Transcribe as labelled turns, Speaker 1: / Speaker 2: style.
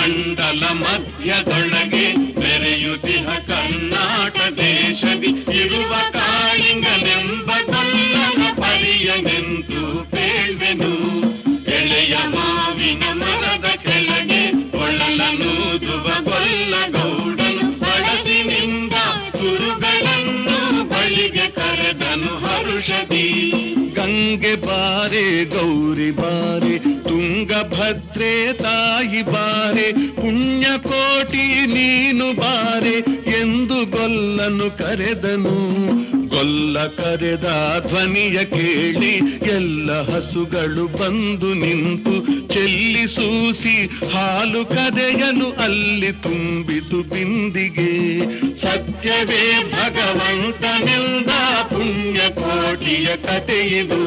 Speaker 1: ಬಂಡಲ ಮಧ್ಯದೊಳಗೆ ಮೆರೆಯುತ್ತಿಹ ಕರ್ನಾಟ ದೇಶದಿ ಇರುವ ಕಾಳಿಂಗನೆಂಬ ಗೊಲ್ಲನ ಪರಿಯನೆಂದು ಪೇಳ್ವೆನು. ಎಳೆಯ ಮಾವಿನ ಮರದ ಕೆಳಗೆ ಒಳಲನೂದುವ ಗೊಲ್ಲ ಗೌಡನು ಬಳಸಿನಿಂದ ಕುರುಗಳನ್ನು ಬಳಿಗೆ ಕರೆದನು ಹರುಷದಿ. ಗಂಗೆ ಬಾರೆ ಗೌರಿ ಬಾರೆ ತುಂಗಭದ್ರೆ ತಾಯಿ ಬಾರೆ ಪುಣ್ಯಕೋಟಿ ನೀನು ಬಾರೆ ಎಂದು ಗೊಲ್ಲನು ಕರೆದನು. ಗೊಲ್ಲ ಕರೆದ ಧ್ವನಿಯ ಕೇಳಿ ಎಲ್ಲ ಹಸುಗಳು ಬಂದು ನಿಂತು ಚೆಲ್ಲಿಸೂಸಿ ಹಾಲು ಕದೆಯಲು ಅಲ್ಲಿ ತುಂಬಿತು ಬಿಂದಿಗೆ. ಸತ್ಯವೇ ಭಗವಂತನೆಂದ ಪುಣ್ಯಕೋಟಿಯ ಕಥೆಯಿದು.